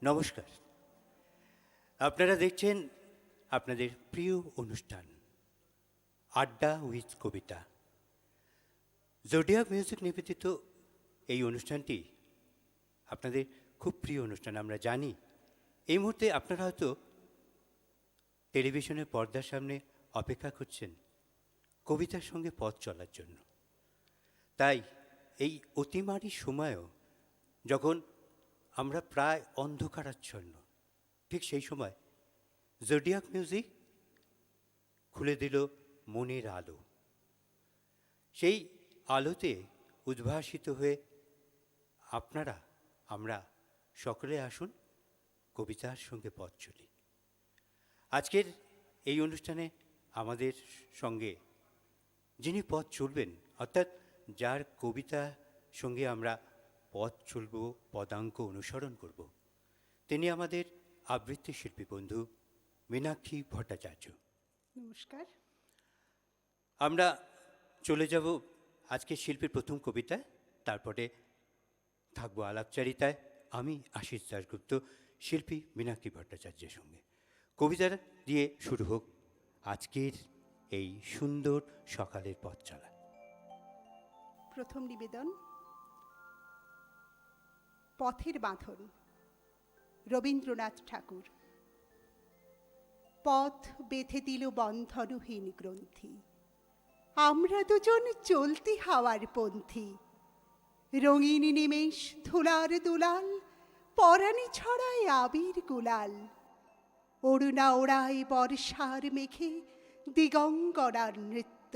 নমস্কার। আপনারা দেখছেন আপনাদের প্রিয় অনুষ্ঠান আড্ডা উইথ কবিতা। জোডিয়াক মিউজিক নিবেদিত এই অনুষ্ঠানটি আপনাদের খুব প্রিয় অনুষ্ঠান। আমরা জানি এই মুহূর্তে আপনারা হয়তো টেলিভিশনের পর্দার সামনে অপেক্ষা করছেন কবিতার সঙ্গে পথ চলার জন্য। তাই এই অতিমারি সময়েও যখন আমরা প্রায় অন্ধকারাচ্ছন্ন, ঠিক সেই সময় জোডিয়াক মিউজিক খুলে দিল মনের আলো। সেই আলোতে উদ্ভাসিত হয়ে আপনারা আমরা সকলে আসুন কবিতার সঙ্গে পথ চলি। আজকের এই অনুষ্ঠানে আমাদের সঙ্গে যিনি পথ চলবেন, অর্থাৎ যার কবিতার সঙ্গে আমরা পথ চলব, পদাঙ্ক অনুসরণ করব, তিনি আমাদের আবৃত্তি শিল্পী বন্ধু মীনাক্ষী ভট্টাচার্য। নমস্কার। আমরা চলে যাব আজকে শিল্পীর প্রথম কবিতায়, তারপরে থাকবো আলাপচারিতায় আমি আশিস দাশগুপ্ত, শিল্পী মীনাক্ষী ভট্টাচার্যের সঙ্গে। কবিতা দিয়ে শুরু হোক আজকের এই সুন্দর সকালের পথ চলা। প্রথম নিবেদন পথের বাঁধন, রবীন্দ্রনাথ ঠাকুর। পথ বেঁধে দিল বন্ধনহীন গ্রন্থি, আমরা দুজন চলতি হাওয়ার পন্থী। রঙিন নিমেষ ধুলার দুলাল, পরাণী ছড়ায় আবির গুলাল। অরুণা ওড়ায় বর্ষার মেঘে দিগঙ্গনার নৃত্য।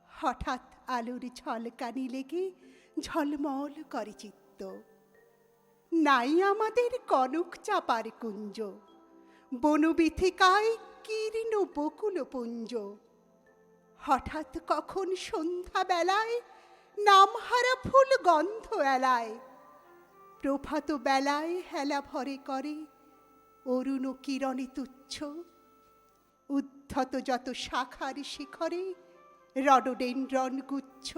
হঠাৎ আলোর ঝলকানি লেগে ঝলমল করে চিত্ত। নাই আমাদের কনক চাপার কুঞ্জ, বনবিথিকায় কীর্ণ বকুল পুঞ্জ। হঠাৎ কখন সন্ধ্যা বেলায় নামহারা ফুল গন্ধ এলায়। প্রভাত বেলায় হেলা ভরে করে অরুণ কিরণে তুচ্ছ। উদ্ধত যত শাখার শিখরে রডোডেনড্রন গুচ্ছ।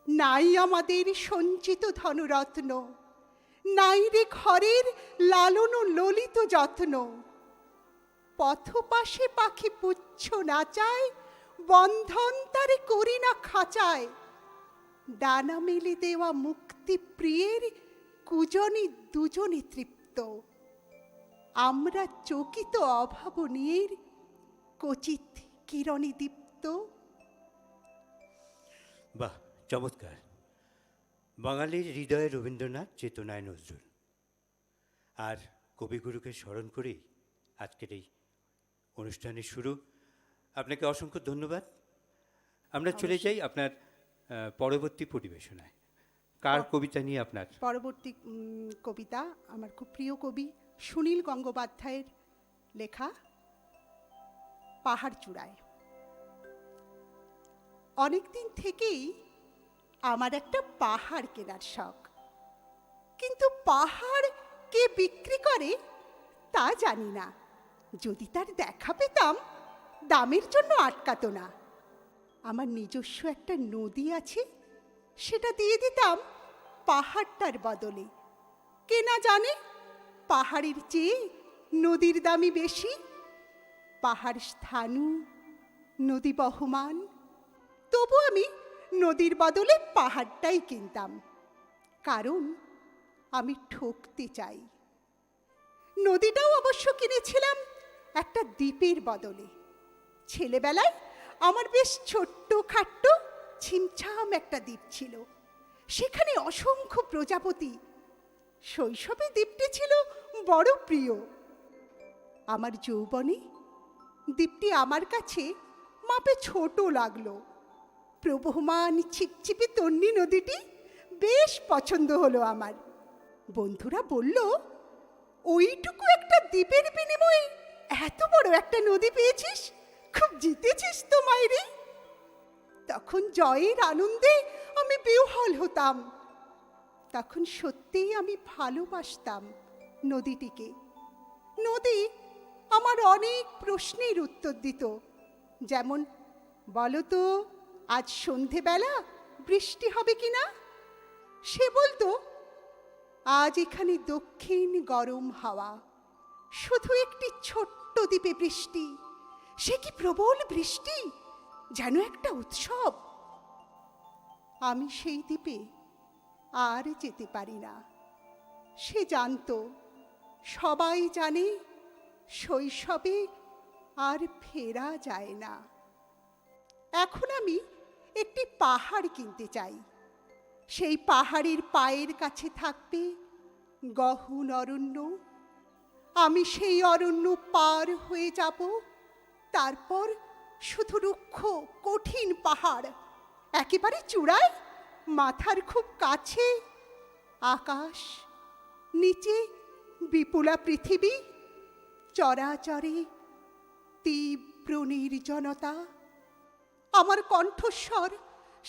নাই আমাদের সঞ্চিত ধনরত্ন, নাই রে ঘরের লালন ললিত যত্ন। পথপাশে পাখি পুচ্ছ নাচায়, বন্ধন তারে করি না খাঁচায়। ডানা মেলে দেওয়া মুক্তি প্রিয়ের কুজনে দুজনে তৃপ্ত। আমরা চকিত অভাবনীয়ের কচিত কিরণে দীপ্ত। বাহ, চমৎকার! বাঙালির হৃদয়ে রবীন্দ্রনাথ, চেতনায় নজরুল। আর কবিগুরুকে স্মরণ করেই আজকের এই অনুষ্ঠানের শুরু। আপনাকে অসংখ্য ধন্যবাদ। আমরা চলে যাই আপনার পরবর্তী পরিবেশনায়। কার কবিতা নিয়ে আপনার পরবর্তী কবিতা আমার খুব প্রিয় কবি সুনীল গঙ্গোপাধ্যায়ের লেখা পাহাড় চূড়ায়। অনেকদিন থেকেই আমার একটা পাহাড় কেনার শখ, কিন্তু পাহাড় কে বিক্রি করে তা জানি না। যদি তার দেখা পেতাম, দামের জন্য আটকাতো না। আমার নিজস্ব একটা নদী আছে, সেটা দিয়ে দিতাম পাহাড়টার বদলে। কে না জানে পাহাড়ের চেয়ে নদীর দামই বেশি। পাহাড় স্থানু, নদী বহমান, তবু আমি নদীর বদলে পাহাড়টাই কিনতাম, কারণ আমি ঠকতে চাই। নদীটাও অবশ্য কিনেছিলাম একটা দ্বীপের বদলে। ছেলেবেলায় আমার বেশ ছোট্ট খাট্ট ছিমছাম একটা দ্বীপ ছিল, সেখানে অসংখ্য প্রজাপতি। শৈশবে দ্বীপটি ছিল বড় প্রিয়। আমার যৌবনে দ্বীপটি আমার কাছে মাপে ছোট লাগলো। প্রবহমান ছিপছিপে তন্বী নদীটি বেশ পছন্দ হলো আমার। বন্ধুরা বলল, ওইটুকু একটা দ্বীপের বিনিময়ে এত বড় একটা নদী পেয়েছিস, খুব জিতেছিস তো মাইরি। তখন জয়ের আনন্দে আমি বিহ্বল হতাম। তখন সত্যিই আমি ভালোবাসতাম নদীটিকে। নদী আমার অনেক প্রশ্নের উত্তর দিত, যেমন, বলো তো আজ সন্ধেবেলা বৃষ্টি হবে কিনা। সে বলতো, আজ এখানে দক্ষিণ গরম হাওয়া, শুধু একটি ছোট্ট দ্বীপে বৃষ্টি, সে কি প্রবল বৃষ্টি, যেন একটা উৎসব। আমি সেই দ্বীপে আর যেতে পারি না। সে জানতো, সবাই জানে, শৈশবে আর ফেরা যায় না। এখন আমি একটি পাহাড় কিনতে চাই। সেই পাহাড়ের পায়ের কাছে থাকবে গহন অরণ্য। আমি সেই অরণ্য পার হয়ে যাব, তারপর শুধু রুক্ষ কঠিন পাহাড়, একেবারে চূড়ায়, মাথার খুব কাছে আকাশ, নিচে বিপুলা পৃথিবী, চরাচরে তীব্র নির্জনতা। আমার কণ্ঠস্বর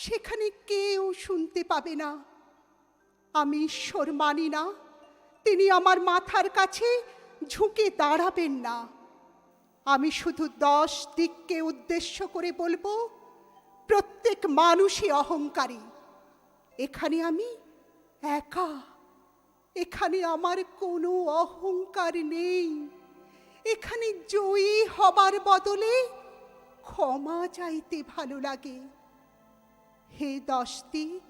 সেখানে কেউ শুনতে পাবে না। আমি ঈশ্বর মানি না, তিনি আমার মাথার কাছে ঝুঁকে দাঁড়াবেন না। আমি শুধু 10 দিককে উদ্দেশ্য করে বলবো, প্রত্যেক মানুষই অহংকারী। এখানে আমি একা, এখানে আমার কোনো অহংকার নেই। এখানে জয়ী হবার বদলে ক্ষমা চাইতে ভালো লাগে। হে 10 দিক,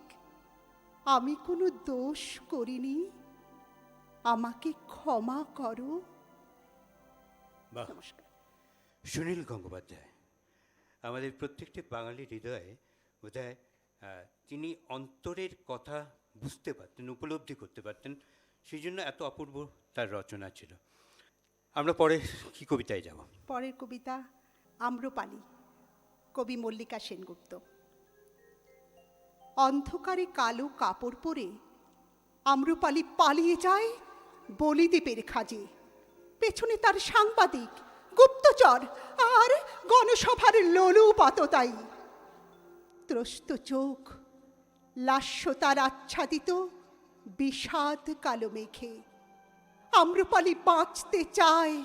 আমি কোনো দোষ করিনি, আমাকে ক্ষমা করো। বাহ! নমস্কার। সুনীল গঙ্গোপাধ্যায় আমাদের প্রত্যেকটি বাঙালি হৃদয়ে বোধহয় তিনি অন্তরের কথা বুঝতে পারতেন, উপলব্ধি করতে পারতেন, সেই জন্য এত অপূর্ব তার রচনা ছিল। আমরা পরে কি কবিতায় যাব? পরের কবিতা আম্রপালি, কবি মল্লিকা সেনগুপ্ত। অন্ধকারে কালো কাপড় পরে আম্রপালি পালিয়ে যায় বলিদ্বীপের খাজে। পেছনে তার সাংবাদিক, গুপ্তচর আর গণসভার লোলুপাততাই। ত্রস্ত চোখ, লাস্যতার আচ্ছাদিত বিষাদ কালো মেঘে। আম্রপালি বাঁচতে চায়,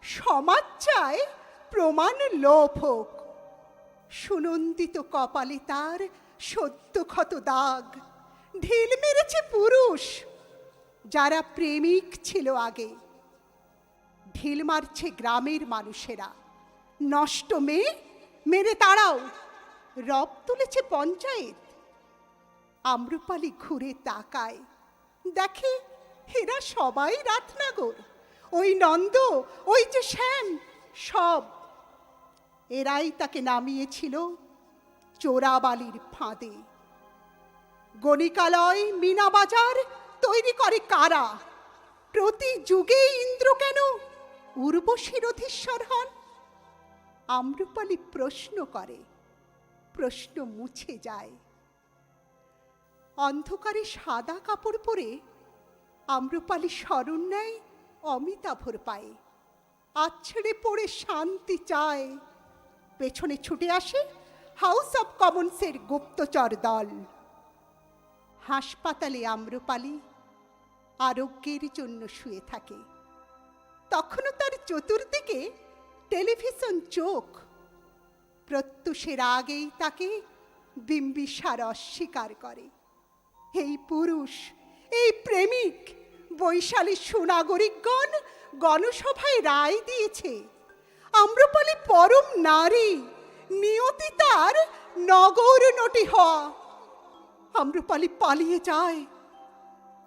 সমাজ চায় প্রমাণ লোভ হোক। সুনন্দিত কপালে তার সদ্য ক্ষত দাগ। ঢিল মেরেছে পুরুষ যারা প্রেমিক ছিল আগে। ঢিল মারছে গ্রামের মানুষেরা, নষ্ট মেয়ে মেরে তাড়াও। রব তুলেছে পঞ্চায়েত। আম্রপালি ঘুরে তাকায়, দেখে এরা সবাই রাতনাগর। ওই নন্দ, ওই যে শ্যাম, সব এরাই তাকে নামিয়েছিল চোরাবালির ফাঁদে। গণিকালয়, মিনাবাজার তৈরি করে কারা? প্রতি যুগে ইন্দ্র কেন উর্বশীর অধীশ্বর হন? আম্রপালি প্রশ্ন করে, প্রশ্ন মুছে যায়। অন্ধকারে সাদা কাপড় পরে আম্রপালি স্মরণ নেয় অমিতাভর পায়ে। আছড়ে পড়ে শান্তি চায়। পেছনে ছুটে আসে হাউস অব কমন্সের গুপ্তচর দল। হাসপাতালে আম্রপালি আরোগ্যের জন্য শুয়ে থাকে। তখনও তার চতুর্দিকে টেলিভিশন চোখ। প্রত্যুষের আগেই তাকে বিম্বিসার অস্বীকার করে। এই পুরুষ, এই প্রেমিক, বৈশালী সুনাগরিকগণ গণসভায় রায় দিয়েছে আম্রপালি পরম নারী, নিয়তি তার নগর নটি হওয়া। আম্রপালি পালিয়ে যায়,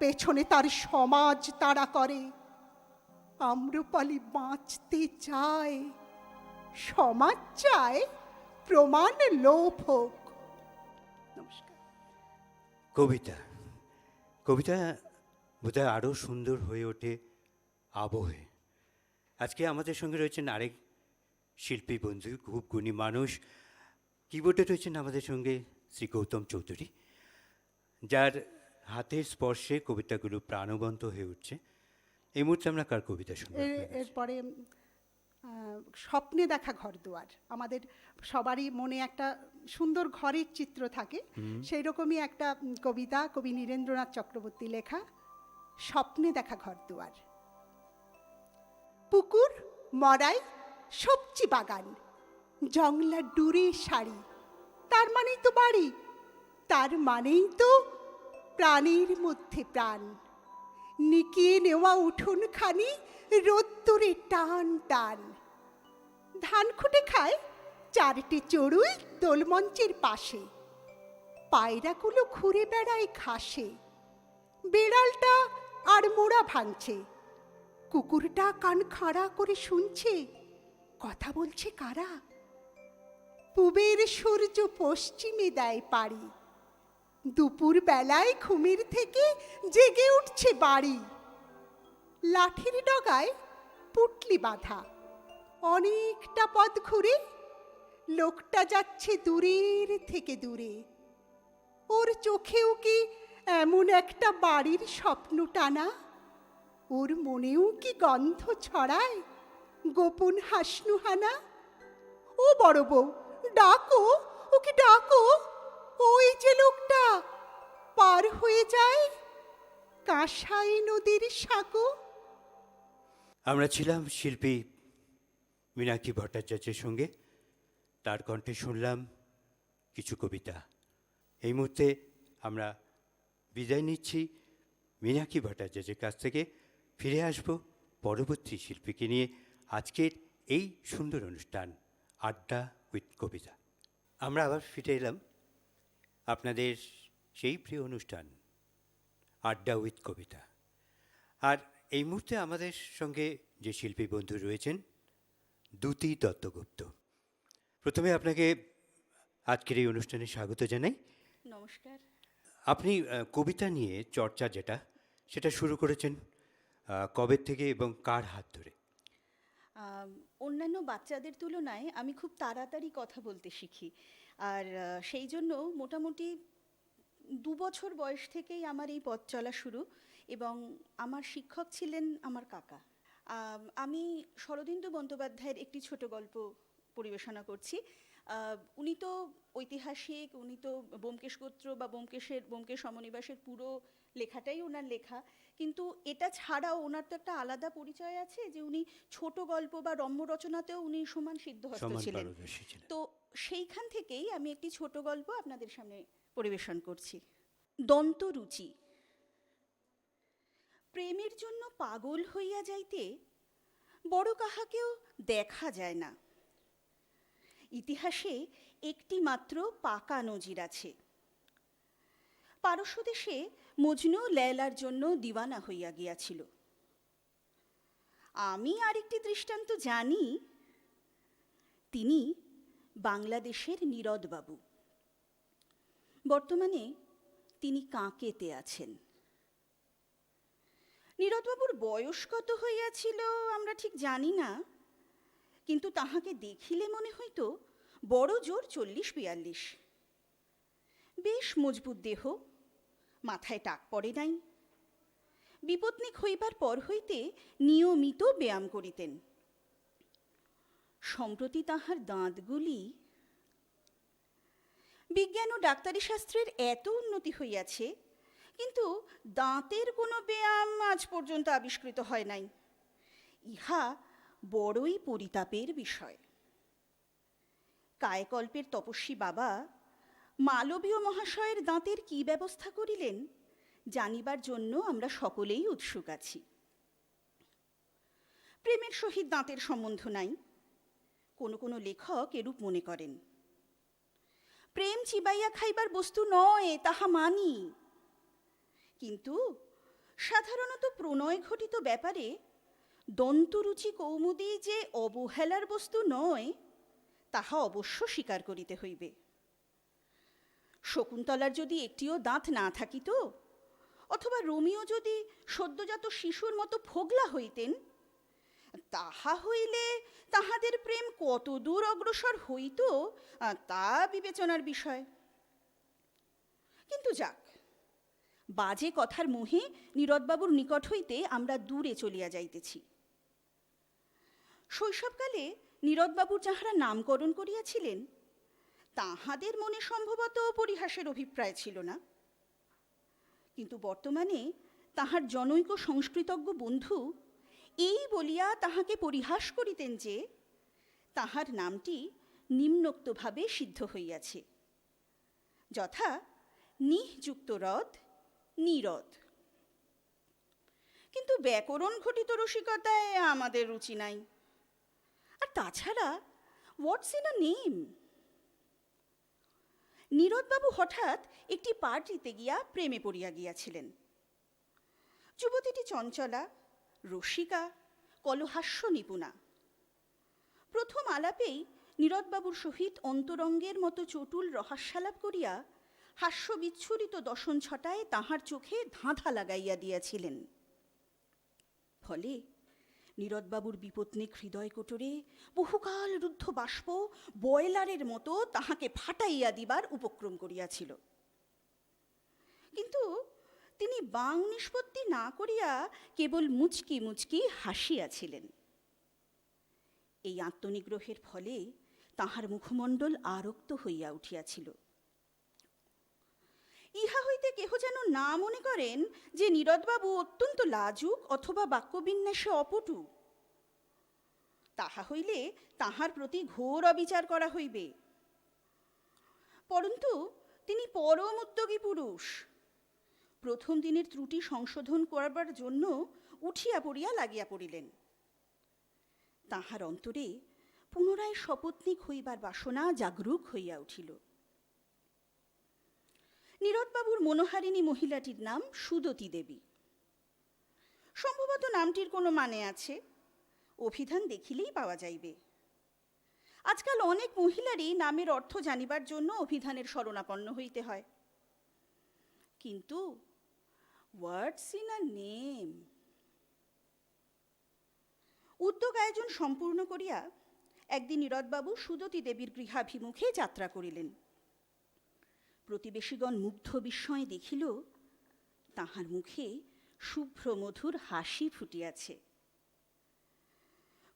পেছনে তার সমাজ তাড়া করে। আম্রপালি বাঁচতে চায়, সমাজ চায় প্রমাণ লোভ হোক। নমস্কার। কবিতা কবিতা বোধহয় আরও সুন্দর হয়ে ওঠে আবহে। আজকে আমাদের সঙ্গে রয়েছেন আরেক শিল্পী বন্ধু, খুব গুণী মানুষ। কিবোর্ডে রয়েছেন আমাদের সঙ্গে শ্রী গৌতম চৌধুরী, যার হাতের স্পর্শে কবিতাগুলো প্রাণবন্ত হয়ে উঠছে। এই মুহূর্তে আমরা কার কবিতা শুনব? এরপরে স্বপ্নে দেখা ঘরদুয়ার। আমাদের সবারই মনে একটা সুন্দর ঘরের চিত্র থাকে, সেই রকমই একটা কবিতা, কবি নীরেন্দ্রনাথ চক্রবর্তী লেখা, স্বপ্নে দেখা ঘরদুয়ার। পুকুর, মরাই, সবজি বাগান, জংলা ডুরে শাড়ি, তার মানেই তো বাড়ি, তার মানেই তো প্রাণীর মধ্যে প্রাণ। নিকিয়ে নেওয়া উঠোনখানি রোদ্দুরে টান টান। ধান খুঁটে খায় চারটে চড়ুই দোলমঞ্চের পাশে। পায়রাগুলো ঘুরে বেড়ায় ঘাসে। বিড়ালটা আর মোড়া ভাঙছে। কুকুরটা কান খাড়া করে শুনছে, কথা বলছে কারা। পূবের সূর্য পশ্চিমে দেয় পাড়ি। দুপুর বেলায় ঘুমের থেকে জেগে উঠছে বাড়ি। লাঠির ডগায় পুটলি বাঁধা, অনেকটা পথ ঘুরে লোকটা যাচ্ছে দূরের থেকে দূরে। ওর চোখেও কি এমন একটা বাড়ির স্বপ্ন টানা? ওর মনেও কি গন্ধ ছড়ায় গোপন হাসনুহানা? ও বড় বউ, ডাকো, ওকে ডাকো, ওই যে লোকটা পার হয়ে যায় কাঁসাই নদীর সাঁকো। আমরা ছিলাম শিল্পী মীনাক্ষী ভট্টাচার্যের সঙ্গে। তার কণ্ঠে শুনলাম কিছু কবিতা। এই মুহূর্তে আমরা বিদায় নিচ্ছি মীনাক্ষী ভট্টাচার্যের কাছ থেকে। ফিরে আসব পরবর্তী শিল্পীকে নিয়ে আজকের এই সুন্দর অনুষ্ঠান আড্ডা উইথ কবিতা। আমরা আবার ফিরে এলাম আপনাদের সেই প্রিয় অনুষ্ঠান আড্ডা উইথ কবিতা। আর এই মুহূর্তে আমাদের সঙ্গে যে শিল্পী বন্ধু রয়েছেন, দ্যুতি দত্তগুপ্ত। প্রথমে আপনাকে আজকের এই অনুষ্ঠানে স্বাগত জানাই। নমস্কার। আপনি কবিতা নিয়ে চর্চা সেটা শুরু করেছেন কবে থেকে এবং কার হাত ধরে? অন্যান্য বাচ্চাদের তুলনায় আমি খুব তাড়াতাড়ি কথা বলতে শিখি। আর সেই জন্য মোটামুটি 2 বছর বয়স থেকেই আমার এই পথ চলা শুরু, এবং আমার শিক্ষক ছিলেন আমার কাকা। আমি শরদিন্দু বন্দ্যোপাধ্যায়ের একটি ছোট গল্প পরিবেশনা করছি। উনি তো ঐতিহাসিক, উনি তো ব্যোমকেশ গোত্র বা ব্যোমকেশ সমনিবাসের পুরো লেখাটাই ওনার লেখা, কিন্তু এটা ছাড়াও ওনার তো একটা আলাদা পরিচয় আছে যে উনি ছোট গল্প বা রম্য রচনাতেও উনি সমান সিদ্ধহস্ত ছিলেন। তো সেইখান থেকেই আমি একটি ছোট গল্প আপনাদের সামনে পরিবেশন করছি। দন্তরুচি। প্রেমের জন্য পাগল হইয়া যাইতে বড় কাহাকেও দেখা যায় না। ইতিহাসে একটি মাত্র পাকা নজির আছে। পারস্য দেশে মজনু লেয়লার জন্য দিওয়ানা হইয়া গিয়াছিল। আমি আরেকটি দৃষ্টান্ত জানি, তিনি বাংলাদেশের নীরদবাবু। বর্তমানে তিনি কাঁকেতে আছেন। নীরদবাবুর বয়স কত হইয়াছিল আমরা ঠিক জানি না, কিন্তু তাহাকে দেখিলে মনে হইত বড় জোর 40-42। বেশ মজবুত দেহ, মাথায় টাক পড়ে নাই। বিপত্নিক হইবার পর হইতে নিয়মিত ব্যায়াম করিতেন। সম্প্রতি তাহার দাঁতগুলি, বিজ্ঞান ও ডাক্তারি শাস্ত্রের এত উন্নতি হইয়াছে, কিন্তু দাঁতের কোনো ব্যায়াম আজ পর্যন্ত আবিষ্কৃত হয় নাই। ইহা বড়ই পরিতাপের বিষয়। কায়কল্পের তপস্বী বাবা মালবীয় মহাশয়ের দাঁতের কি ব্যবস্থা করিলেন জানিবার জন্য আমরা সকলেই উৎসুক আছি। প্রেমের সহিত দাঁতের সম্বন্ধ নাই, কোনো কোনো লেখক এরূপ মনে করেন। প্রেম চিবাইয়া খাইবার বস্তু নয়, তাহা মানি, কিন্তু সাধারণত প্রণয় ঘটিত ব্যাপারে দন্তরুচি কৌমুদী যে অবহেলার বস্তু নয়, তাহা অবশ্য স্বীকার করিতে হইবে। শকুন্তলার যদি একটিও দাঁত না থাকিত, অথবা রোমিও যদি সদ্যজাত শিশুর মতো ফোগলা হইতেন, তাহা হইলে তাহাদের প্রেম কত দূর অগ্রসর হইত তা বিবেচনার বিষয়। কিন্তু যাক, বাজে কথার মোহে নীরদবাবুর নিকট হইতে আমরা দূরে চলিয়া যাইতেছি। শৈশবকালে নীরদবাবুর যাহারা নামকরণ করিয়াছিলেন, তাহাদের মনে সম্ভবত পরিহাসের অভিপ্রায় ছিল না, কিন্তু বর্তমানে তাহার জনৈক সংস্কৃতজ্ঞ বন্ধু এই বলিয়া তাহাকে পরিহাস করিতেন যে তাহার নামটি নিম্নোক্তভাবে সিদ্ধ হইয়াছে, যথা নিঃযুক্ত রদ, নীরদ। কিন্তু ব্যাকরণ ঘটিত রসিকতায় আমাদের রুচি নাই। আর তাছাড়া হোয়াটস ইন আ নেম? নীরদবাবু হঠাৎ একটি পার্টিতে গিয়া প্রেমে পড়িয়া গিয়াছিলেন। যুবতীটি চঞ্চলা, রসিকা, কলহাস্য নিপুণা। প্রথম আলাপেই নীরদবাবুর সহিত অন্তরঙ্গের মতো চটুল রহস্যালাপ করিয়া হাস্যবিচ্ছুরিত দশন ছটায় তাহার চোখে ধাঁধা লাগাইয়া দিয়াছিলেন। ফলে নীরদবাবুর বিপত্নিক হৃদয় কোটরে বহুকাল রুদ্ধ বাষ্প বয়লারের মতো তাহাকে ফাটাইয়া দিবার উপক্রম করিয়াছিল। কিন্তু তিনি বাং নিষ্পত্তি না করিয়া কেবল মুচকি মুচকি হাসিয়াছিলেন। এই আত্মনিগ্রহের ফলে তাহার মুখমণ্ডল আরক্ত হইয়া উঠিয়াছিল। ইহা হইতে কেহ যেন না মনে করেন যে নীরদবাবু অত্যন্ত লাজুক অথবা বাক্যবিন্যাসে অপটু। তাহা হইলে তাহার প্রতি ঘোর অবিচার করা হইবে। পরন্তু তিনি পরম উদ্যোগী পুরুষ। প্রথম দিনের ত্রুটি সংশোধন করবার জন্য উঠিয়া পড়িয়া লাগিয়া পড়িলেন। তাহার অন্তরে পুনরায় সপত্নীক হইবার বাসনা জাগরুক হইয়া উঠিল। নীরদবাবুর মনোহারিণী মহিলাটির নাম সুদতী দেবী। সম্ভবত নামটির কোনো মানে আছে, অভিধান দেখিলেই পাওয়া যাইবে। আজকাল অনেক মহিলারই নামের অর্থ জানিবার জন্য অভিধানের শরণাপন্ন হইতে হয়। কিন্তু হোয়াটস ইন আ নেম? উদ্যোগ আয়োজন সম্পূর্ণ করিয়া একদিন নীরদবাবু সুদতী দেবীর গৃহাভিমুখে যাত্রা করিলেন। প্রতিবেশীগণ মুগ্ধ বিস্ময়ে দেখিল তাহার মুখে শুভ্র মধুর হাসি ফুটিয়াছে।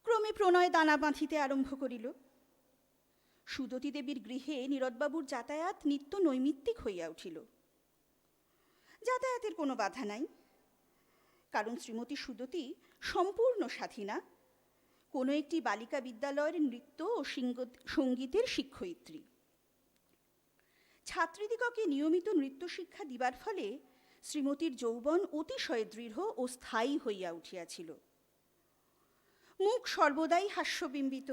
ক্রমে প্রণয় দানা বাঁধিতে আরম্ভ করিল। সুদতী দেবীর গৃহে নীরদবাবুর যাতায়াত নিত্য নৈমিত্তিক হইয়া উঠিল। যাতায়াতের কোনো বাধা নাই, কারণ শ্রীমতী সুদতী সম্পূর্ণ স্বাধীনা, কোনো একটি বালিকা বিদ্যালয়ের নৃত্য ও সঙ্গীতের শিক্ষয়িত্রী। ছাত্রীদিগকে নিয়মিত নৃত্য শিক্ষা দিবার ফলে শ্রীমতীর যৌবন অতিশয় দৃঢ় ও স্থায়ী হইয়া উঠিয়াছিল। মুখ সর্বদাই হাস্যবিম্বিত।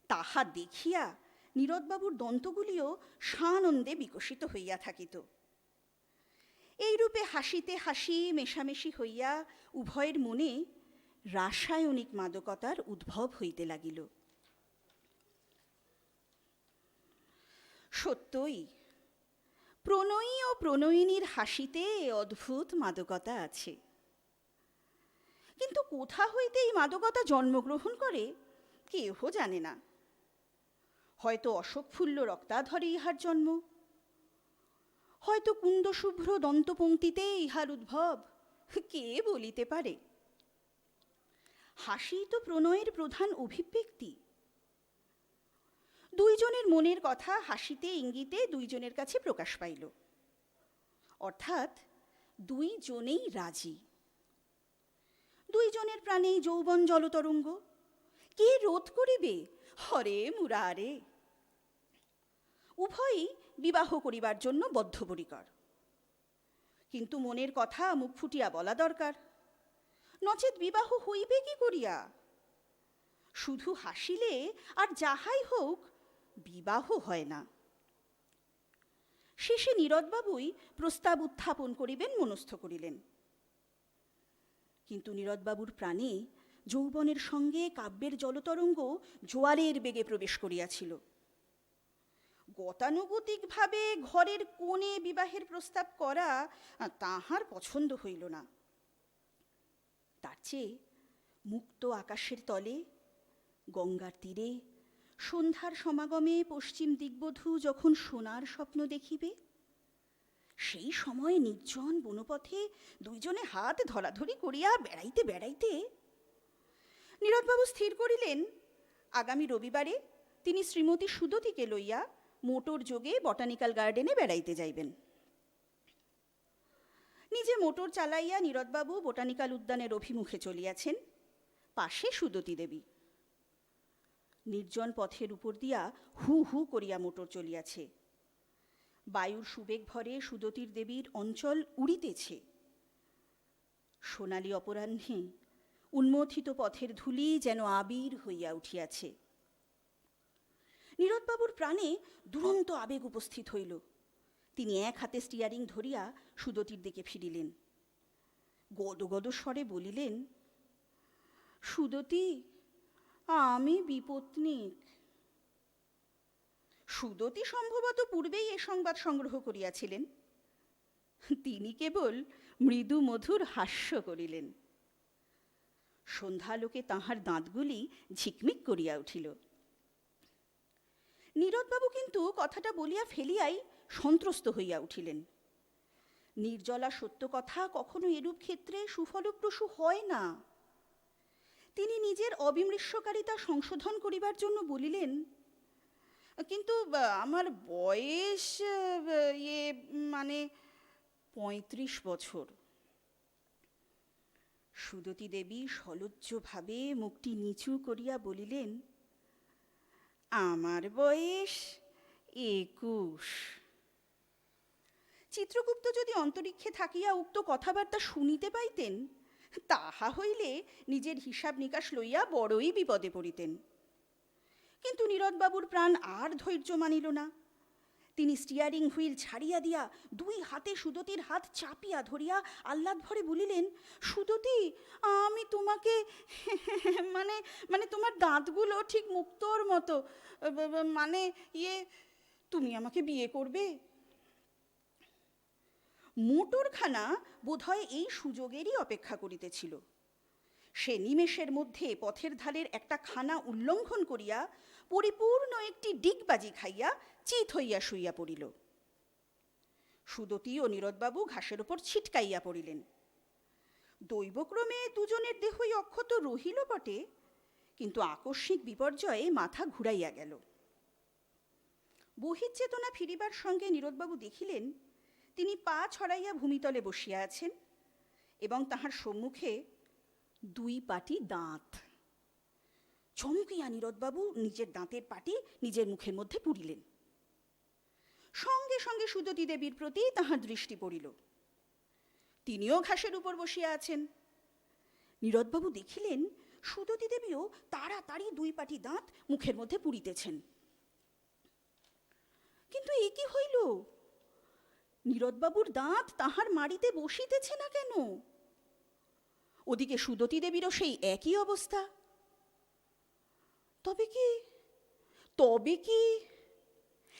তাহা দেখিয়া নীরদবাবুর দন্তগুলিও সানন্দে বিকশিত হইয়া থাকিত। এইরূপে হাসিতে হাসি মেশামেশি হইয়া উভয়ের মনে রাসায়নিক মাদকতার উদ্ভব হইতে লাগিল। সত্যই প্রণয়ী ও প্রণয়িনীর হাসিতে অদ্ভুত মাদকতা আছে। কিন্তু কোথা হইতে এই মাদকতা জন্মগ্রহণ করে কেহ জানে না। হয়তো অশোকফুল্ল রক্তাধরে ইহার জন্ম, হয়তো কুন্দশুভ্র দন্তপংক্তিতে ইহার উদ্ভব, কে বলিতে পারে। হাসি তো প্রণয়ের প্রধান অভিব্যক্তি। দুইজনের মনের কথা হাসিতে ইঙ্গিতে দুইজনের কাছে প্রকাশ পাইল, অর্থাৎ দুইজনেই রাজি। দুইজনের প্রাণেই যৌবন জলতরঙ্গ, কে রোধ করিবে? হরে মুরারে। উভয়ই বিবাহ করিবার জন্য বদ্ধপরিকর। কিন্তু মনের কথা মুখ ফুটিয়া বলা দরকার, নচেৎ বিবাহ হইবে কি করিয়া? শুধু হাসিলে আর যাহাই হোক বিবাহ হয় না। শেষে নীরদবাবুই প্রস্তাব উত্থাপন করিবেন মনস্থ করিলেন। কিন্তু নীরদবাবুর প্রাণে যৌবনের সঙ্গে কাব্যের জলতরঙ্গ জোয়ারের বেগে প্রবেশ করিয়াছিল। গতানুগতিকভাবে ঘরের কোণে বিবাহের প্রস্তাব করা তাহার পছন্দ হইল না। তার চেয়ে মুক্ত আকাশের তলে, গঙ্গার তীরে সন্ধ্যার সমাগমে পশ্চিম দিগ্বধূ যখন সোনার স্বপ্ন দেখিবে, সেই সময় নির্জন বনপথে দুইজনে হাত ধরাধরি করিয়া বেড়াইতে বেড়াইতে নীরদবাবু স্থির করিলেন আগামী রবিবারে তিনি শ্রীমতী সুদতীকে লইয়া মোটর যোগে বটানিক্যাল গার্ডেনে বেড়াইতে যাইবেন। নিজে মোটর চালাইয়া নীরদবাবু বোটানিক্যাল উদ্যানের অভিমুখে চলিয়াছেন, পাশে সুদতী দেবী। নির্জন পথের উপর দিয়া হু হু করিয়া মোটর চলিয়াছে। বায়ুর সুবেগ ভরে সুদতীর দেবীর অঞ্চল উড়িতেছে। সোনালি অপরাহ্নে উন্মথিত পথের ধূলি যেন আবির হইয়া উঠিয়াছে। নীরদবাবুর প্রাণে দুরন্ত আবেগ উপস্থিত হইল। তিনি এক হাতে স্টিয়ারিং ধরিয়া সুদতির দিকে ফিরিলেন। গদগদ স্বরে বলিলেন, সুদতি, আমি বিপত্নিক। সুদতি সম্ভবত পূর্বেই এ সংবাদ সংগ্রহ করিয়াছিলেন। তিনি কেবল মৃদু মধুর হাস্য করিলেন। সন্ধ্যালোকে তাহার দাঁতগুলি ঝিকমিক করিয়া উঠিল। নীরদবাবু কিন্তু কথাটা বলিয়া ফেলিয়াই সন্ত্রস্ত হইয়া উঠিলেন। নির্জলা সত্য কথা কখনো এরূপ ক্ষেত্রে সুফলপ্রসূ হয় না। তিনি নিজের অবিমৃষ্যকারিতা সংশোধন করিবার জন্য বলিলেন, কিন্তু আমার বয়স মানে ৩৫ বছর। সুদতী দেবী সলজ্জভাবে মুখটি নিচু করিয়া বলিলেন, আমার বয়স ২১। চিত্রগুপ্ত যদি অন্তরিক্ষে থাকিয়া উক্ত কথাবার্তা শুনিতে পাইতেন, তাহা হইলে নিজের হিসাব নিকাশ লইয়া বড়ই বিপদে পড়িতেন। কিন্তু নীরদবাবুর প্রাণ আর ধৈর্য মানিল না। তিনি স্টিয়ারিং হুইল ছাড়িয়া দিয়া দুই হাতে সুদতির হাত চাপিয়া ধরিয়া আহ্লাদ ভরে বলিলেন, সুদতি, আমি তোমাকে মানে তোমার দাঁতগুলো ঠিক মুক্তোর মতো, মানে তুমি আমাকে বিয়ে করবে? মোটরখানা বোধহয় এই সুযোগেরই অপেক্ষা করিতেছিল। সে নিমেষের মধ্যে পথের ধারের একটা খানা উল্লঙ্ঘন করিয়া পরিপূর্ণ একটি ডিগবাজি খাইয়া চিত হইয়া শুইয়া পড়িল। সুদতী ও নীরদবাবু ঘাসের ওপর ছিটকাইয়া পড়িলেন। দৈবক্রমে দুজনের দেহই অক্ষত রহিল বটে, কিন্তু আকস্মিক বিপর্যয়ে মাথা ঘুরাইয়া গেল। বহির্চেতনা ফিরিবার সঙ্গে নীরদবাবু দেখিলেন তিনি পা ছড়াইয়া ভূমিতলে বসিয়া আছেন এবং তাহার সম্মুখে দুই পাটি দাঁত। চমকিয়া নীরদবাবু নিজের দাঁতের পাটি নিজের মুখের মধ্যে পুরিলেন। সঙ্গে সঙ্গে সুদতী দেবীর প্রতি তাহার দৃষ্টি পড়িল। তিনিও ঘাসের উপর বসিয়া আছেন। নীরদবাবু দেখিলেন সুদতী দেবীও তাড়াতাড়ি দুই পাটি দাঁত মুখের মধ্যে পুরিতেছেন। কিন্তু এ কি হইল? নীরদবাবুর দাঁত তাহার মাড়িতে বসিতেছে না কেন? ওদিকে সুদতী দেবীরও সেই একই অবস্থা। তবে কি?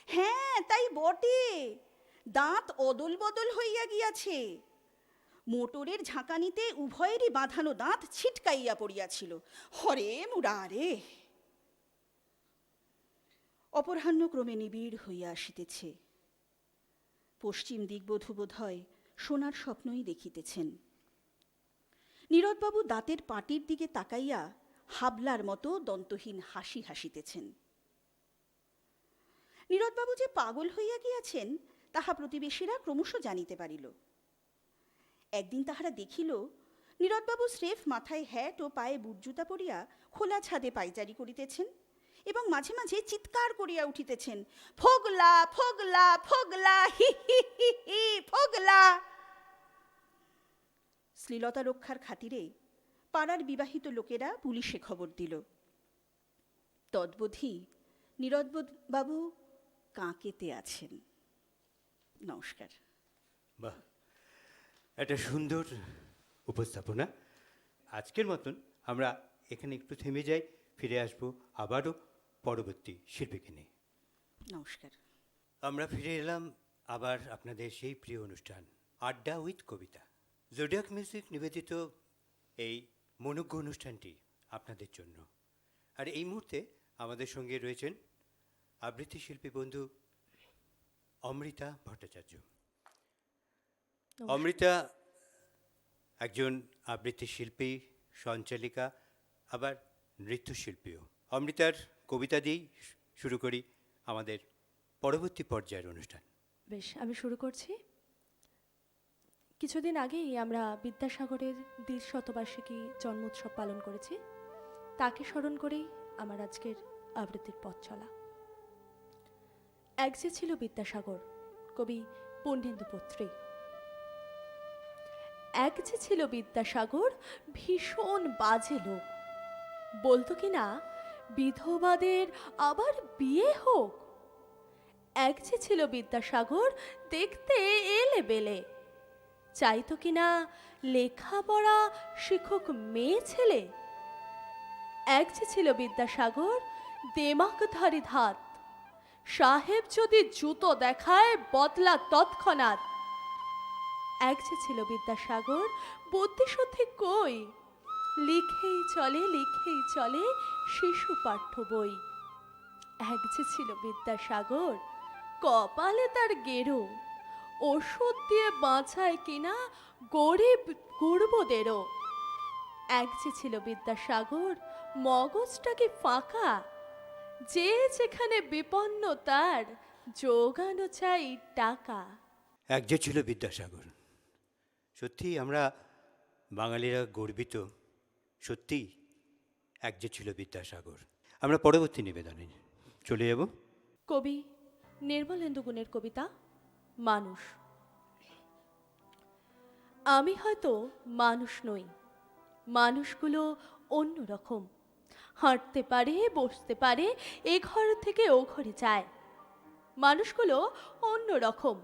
হ্যাঁ, তাই বটে, দাঁত অদল বদল হইয়া গিয়াছে। মোটরের ঝাঁকানিতে উভয়েরই বাঁধানো দাঁত ছিটকাইয়া পড়িয়াছিল। হরে মুরারে! অপরাহ্ন ক্রমে নিবিড় হইয়া আসিতেছে। পশ্চিম দিগ্বধূ বোধহয় সোনার স্বপ্নই দেখিতেছেন। নীরদবাবু দাঁতের পাটির দিকে তাকাইয়া হাবলার মতো দন্তহীন হাসি হাসিতেছেন। নীরদবাবু যে পাগল হইয়া গিয়াছেন তাহা প্রতিবেশীরা ক্রমশ জানিতে পারিল। একদিন তাহারা দেখিল নীরদবাবু স্রেফ মাথায় হ্যাট ও পায়ে বুটজুতা পরিয়া খোলা ছাদে পায়চারি করিতেছেন এবং মাঝে মাঝে চিৎকার করিয়া উঠিতেছেন, ফোগলা ফোগলা ফোগলা, হি হি হি হি ফোগলা। শ্লীলতা রক্ষার খাতিরে পাড়ার বিবাহিত লোকেরা পুলিশে খবর দিল। তদ্বধি নীরদবাবু কাঁকেতে আছেন। নমস্কার। বাহ, একটা সুন্দর উপস্থাপনা। আজকের মতন আমরা এখানে একটু থেমে যাই, ফিরে আসবো আবারও পরবর্তী শিল্পীকে নিয়ে। নমস্কার। আমরা ফিরে এলাম আবার আপনাদের সেই প্রিয় অনুষ্ঠান আড্ডা উইথ কবিতা। জোডিয়াক মিউজিক নিবেদিত এই মনোজ্ঞ অনুষ্ঠানটি আপনাদের জন্য। আর এই মুহূর্তে আমাদের সঙ্গে রয়েছেন আবৃত্তি শিল্পী বন্ধু অমৃতা ভট্টাচার্য। অমৃতা একজন আবৃত্তি শিল্পী, সঞ্চালিকা, আবার নৃত্যশিল্পীও। অমৃতার কবিতা দিয়েই শুরু করি আমাদের পরবর্তী পর্যায়ের অনুষ্ঠান। বেশ, আমি শুরু করছি। কিছুদিন আগেই আমরা বিদ্যাসাগরের ১৫০ জন্মোৎসব পালন করেছি। তাকে স্মরণ করেই আমার আজকের আবৃত্তির পথ চলা। এক যে ছিল বিদ্যাসাগর, কবি পণ্ডিন্দু পত্রী। এক যে ছিল বিদ্যাসাগর, ভীষণ বাজে লোক। বলতো কিনা বিধবাদের আবার বিয়ে হোক। এক যে ছিল বিদ্যাসাগর, দেখতে এলে বেলে, চাইতো কিনা লেখাপড়া শিক্ষক মেয়ে ছেলে। এক যে ছিল বিদ্যাসাগর, দেমাকধারী ধাত, সাহেব যদি জুতো দেখায় বদলা তৎক্ষণাৎ। এক যে ছিল বিদ্যাসাগর, বুদ্ধি শুদ্ধি কই, লিখেই চলে শিশু পাঠ্য বই। এক যে ছিল বিদ্যাসাগর, কপালে তার গেরো, ওষুধ দিয়ে বাঁচায় কিনা গরিব গুরবদেরও। এক যে ছিল বিদ্যাসাগর, মগজটা কি ফাঁকা, যে যেখানে বিপন্ন তার যোগানো চাই টাকা। এক যে ছিল বিদ্যাসাগর। সত্যি আমরা বাঙালিরা গর্বিত, সত্যি এক যে ছিল বিদ্যাসাগর। আমরা পরবর্তী নিবেদনে চলে যাব। কবি নির্মলেন্দু গুণের কবিতা মানুষ। আমি হয়তো মানুষ নই, মানুষগুলো অন্য রকম, হাঁটতে পারে, বসতে পারে, এ ঘর থেকে ও ঘরে যায়। মানুষগুলো অন্য রকম,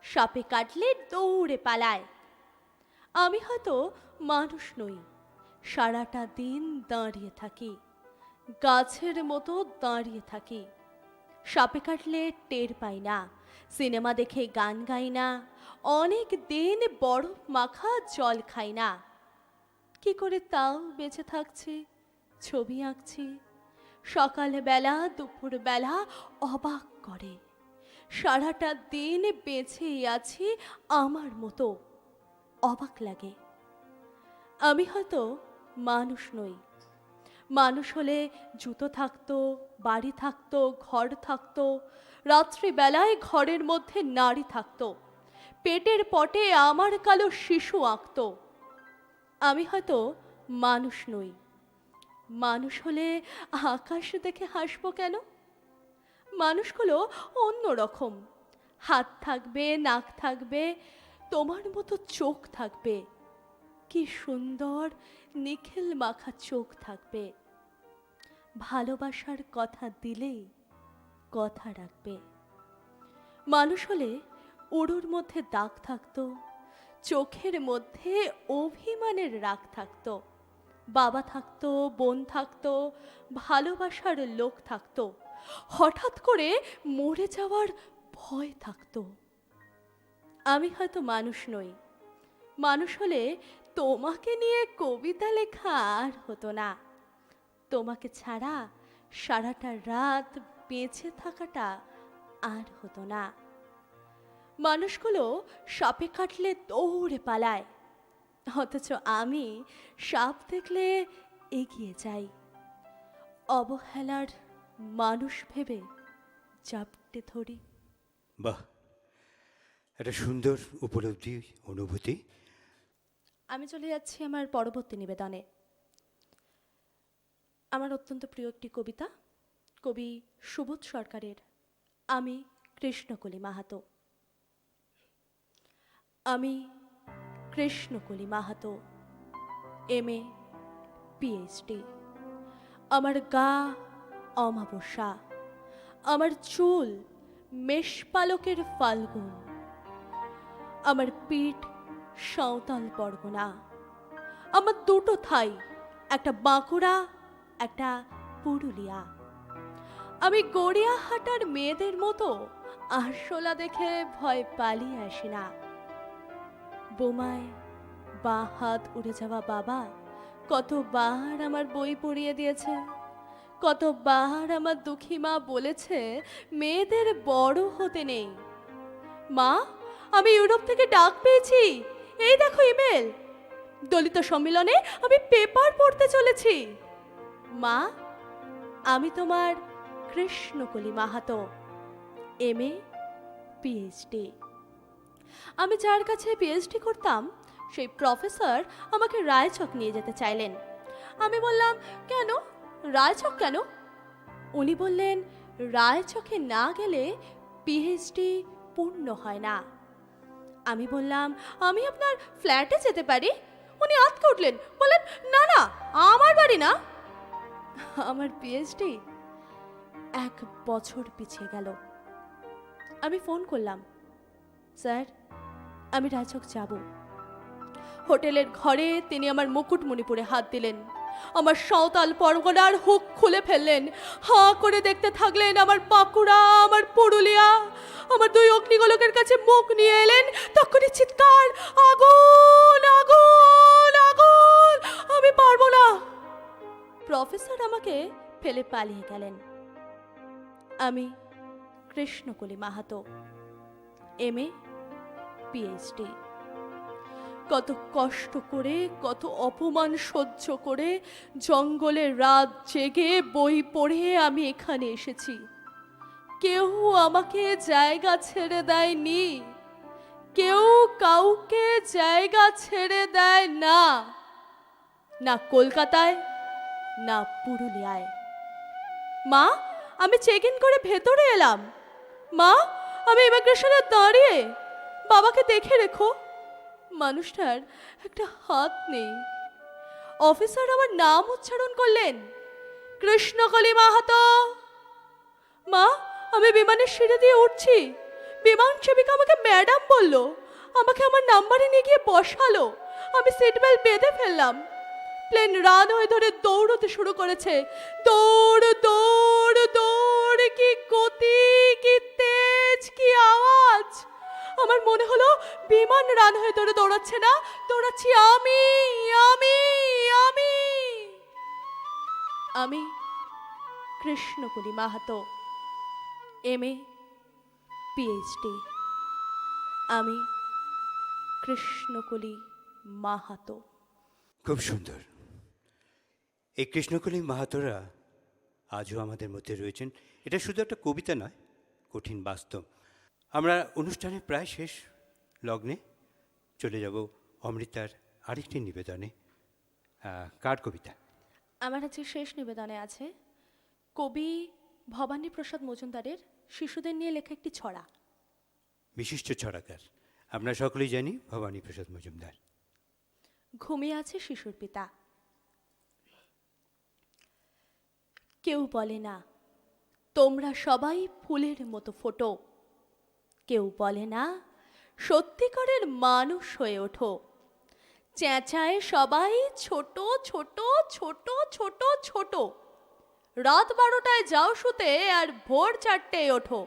সাপে কাটলে দৌড়ে পালায়। আমি হয়তো মানুষ নই, সারাটা দিন দাঁড়িয়ে থাকি, গাছের মতো দাঁড়িয়ে থাকি। সাপে কাটলে টের পাই না, সিনেমা দেখে গান গাই না, অনেক দিন বরফ মাখা জল খাই না। কি করে তাও বেঁচে থাকছি, ছবি আঁকছি। সকালবেলা দুপুরবেলা অবাক করে, সারাটা দিন বেঁচেই আছি আমার মতো, অবাক লাগে। আমি হয়তো মানুষ নই, মানুষ হলে জুতো থাকতো, বাড়ি থাকতো, ঘর থাকতো, রাত্রিবেলায় ঘরের মধ্যে নারী থাকতো, পেটের পটে আমার কালো শিশু আঁকতো। আমি হয়তো মানুষ নই, মানুষ হলে আকাশ দেখে হাসবো কেন? মানুষগুলো অন্য রকম, হাত থাকবে, নাক থাকবে, তোমার মতো চোখ থাকবে, কি সুন্দর নিখিল মাখা চোখ থাকবে। ভালোবাসার কথা দিলেই কথা রাখবে। মানুষ হলে উড়োর মধ্যে দাগ থাকতো, চোখের মধ্যে অভিমানের রাগ থাকতো, বাবা থাকতো, বোন থাকতো, ভালোবাসার লোক থাকতো, হঠাৎ করে মরে যাওয়ার ভয় থাকতো। আমি হয়তো মানুষ নই, মানুষ হলে তোমাকে নিয়ে কবিতা লেখা আর হতো না, তোমাকে ছাড়া সারাটা রাত বেঁচে থাকাটা আর হতো না। মানুষগুলো সাপে কাটলে দৌড়ে পালায়, অথচ আমি সাপ দেখলে এগিয়ে যাই, অবহেলার মানুষ ভেবে চাপটে ধরি। বাহ, একটা সুন্দর উপলব্ধি, অনুভূতি। আমি চলে যাচ্ছি আমার পরবর্তী নিবেদনে। আমার অত্যন্ত প্রিয় একটি কবিতা, কবি সুবোধ সরকারের আমি কৃষ্ণকলি মাহাতো। আমি কৃষ্ণকলি মাহাতো, MA PhD। আমার গা অমাবস্যা, আমার চুল মেষপালকের ফাল্গুন, আমার পিঠ সাঁওতাল পরগনা, আমার দুটো থাই, একটা বাঁকুড়া, একটা পুরুলিয়া। আমি গড়িয়াহাটার মেয়েদের মতো আরশোলা দেখে ভয় পালিয়ে আসি না। বোমায় বাঁ হাত উড়ে যাওয়া বাবা কতবার আমার বই পড়িয়ে দিয়েছে, কতবার আমার দুঃখী মা বলেছে মেয়েদের বড় হতে নেই। মা, আমি ইউরোপ থেকে ডাক পেয়েছি, এই দেখো ইমেল। দলিত সম্মেলনে আমি পেপার পড়তে চলেছি। মা, আমি তোমার কৃষ্ণকলি মাহাতো, MA PhD। আমি যার কাছে PhD করতাম সেই প্রফেসর আমাকে রায়চক নিয়ে যেতে চাইলেন। আমি বললাম, কেন, রায়চক কেন? উনি বললেন, রায়চকে না গেলে PhD পূর্ণ হয় না। আমি বললাম, আমি আপনার ফ্ল্যাটে যেতে পারি? উনি আঁতকে উঠলেন, বললেন, না না, আমার বাড়ি না। আমার পিএইচডি 1 বছর পিছিয়ে গেল। আমি ফোন করলাম, স্যার আমি রায়চক যাব। হোটেলের ঘরে তিনি আমার মুকুটমণিপুরে হাত দিলেন, আমার সাঁওতাল পরগনার হুক খুলে ফেললেন, হাঁ করে দেখতে থাকলেন আমার বাঁকুড়া, আমার পুরুলিয়া। আমার 2 অগ্নিগোলকের কাছে মুখ নিয়ে এলেন, তখনই চিৎকার, আগুন আগুন আগুন, আমি পারবো না। প্রফেসর আমাকে ফেলে পালিয়ে গেলেন। আমি কৃষ্ণকলি মাহাতো, MA পিএইচডি। কত কষ্ট করে, কত অপমান সহ্য করে, জঙ্গলে রাত জেগে বই পড়ে আমি এখানে এসেছি। কেউ আমাকে জায়গা ছেড়ে দেয়নি, কেউ কাউকে জায়গা ছেড়ে দেয় না, না কলকাতায় না পুরুলিয়ায়। মা, আমি চেক ইন করে ভেতরে এলাম। মা, আমি ইমিগ্রেশনে দাঁড়িয়ে, বাবাকে দেখে রেখো। মানুষটার একটা হাত নেই। অফিসার আমার নাম উচ্চারণ করলেন, কৃষ্ণকলি মাহাতো। মা, আমি বিমানের সিঁড়ি দিয়ে উঠছি, বিমান সেবিকা আমাকে ম্যাডাম বলল, আমাকে আমার নাম্বারে নিয়ে গিয়ে বসালো। আমি সিট বেল্ট বেঁধে ফেললাম। প্লেন রানওয়ে ধরে দৌড়তে শুরু করেছে। দৌড় দৌড় দৌড়, কি গতি, কি তেজ, কি আওয়াজ! আমার মনে হলো বিমান রানওয়ে ধরে দৌড়াচ্ছে না, দৌড়াচ্ছি আমি আমি আমি আমি কৃষ্ণকলি মাহাতো, MA পিএইচডি। আমি কৃষ্ণকলি মাহাতো। খুব সুন্দর। এই কৃষ্ণকলি মাহাতোরা আজও আমাদের মধ্যে রয়েছেন। এটা শুধু একটা কবিতা নয়, কঠিন বাস্তব। আমরা অনুষ্ঠানের প্রায় শেষ লগ্নে চলে যাব অমৃতার আরেকটি নিবেদনে। কার কবিতা? আমার আজকে শেষ নিবেদনে আছে কবি ভবানী প্রসাদ মজুমদারের শিশুদের নিয়ে লেখা একটি ছড়া। বিশিষ্ট ছড়াকার আমরা সকলেই জানি ভবানী প্রসাদ মজুমদার। ঘুমিয়ে আছে শিশুর পিতা। কেউ বলে না তোমরা সবাই ফুলের মতো ফোটো, কেউ বলে না সত্যিকারের মানুষ হয়ে ওঠো। চেঁচায় সবাই ছোট ছোট ছোট ছোট ছোট, রাত 12টায় যাও শুতে আর ভোর 4টায় ওঠো।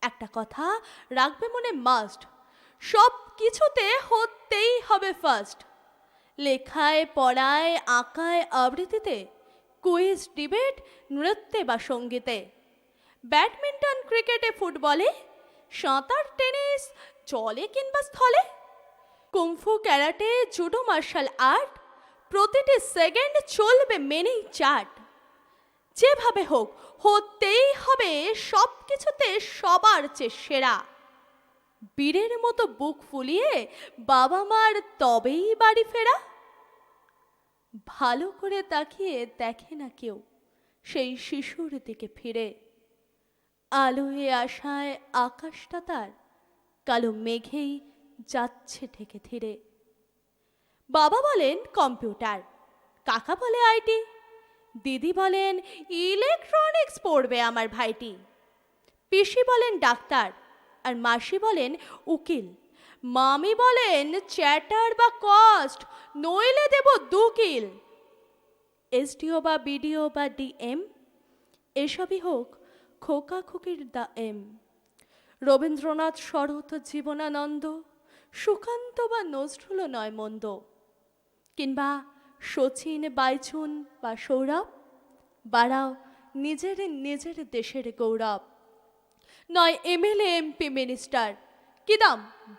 একটা কথা রাখবে মনে মাস্ট, সব কিছুতে হতেই হবে ফার্স্ট। লেখায়, পড়ায়, আঁকায়, আবৃত্তিতে, কুইজ, ডিবেট, নৃত্যে বা সঙ্গীতে, ব্যাডমিন্টন, ক্রিকেটে, ফুটবলে, সাঁতার, টেনিস, জলে কিংবা স্থলে, kung fu, karate, judo, martial art, প্রতিটি সেকেন্ড চলবে মেনেই চার্ট। যেভাবে হোক হতেই হবে সব কিছুতে সবার চেয়ে সেরা। বীরের মতো বুক ফুলিয়ে বাবা মার তবেই বাড়ি ফেরা। ভালো করে তাকিয়ে দেখে না কেউ সেই শিশুর দিকে ফিরে। আলোয় আশায় আকাশটা তার কালো মেঘেই যাচ্ছে ঢেকে ধীরে। বাবা বলেন কম্পিউটার, কাকা বলে আইটি, দিদি বলেন ইলেকট্রনিক্স পড়বে আমার ভাইটি, পিসি বলেন ডাক্তার আর মাসি বলেন উকিল, মামি বলেন চ্যাটার বা কস্ট, নইলে দেব 2 কিল। এসডিও বা বিডিও বা ডিএম, এসবই হোক খোকা খুকির দা এম। রবীন্দ্রনাথ, শরৎ, জীবনানন্দ, সুকান্ত বা নজরুলও নয় মন্দ, কিংবা শচীন, বাইচুন বা সৌরভ, বাড়াও নিজের নিজের দেশের গৌরব। নয় এমএলএ, এমপি, মিনিস্টার, কি দাম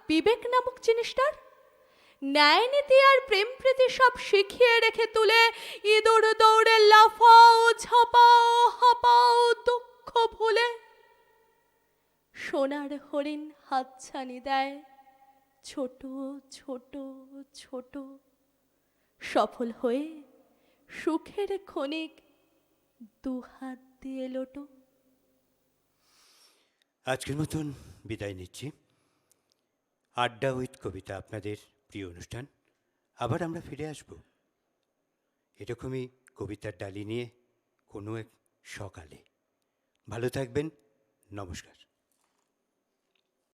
বিবেক নামক জিনিসটার? ন্যায় নীতি আর প্রেম প্রীতি সব শিখিয়ে রেখে তুলে ইঁদুর দৌড়ে লাফাও, ঝাঁপাও, হাঁপাও দুঃখ ভুলে। সোনার হরিণ হাতছানি দেয় ছোট ছোট ছোট, সফল হয়ে সুখের ক্ষণিক 2 হাত দিয়ে লোটো। আজকের মতন বিদায় নিচ্ছি। আড্ডা উইথ কবিতা আপনাদের প্রিয় অনুষ্ঠান। আবার আমরা ফিরে আসব এরকমই কবিতার ডালি নিয়ে কোনো এক সকালে। ভালো থাকবেন, নমস্কার।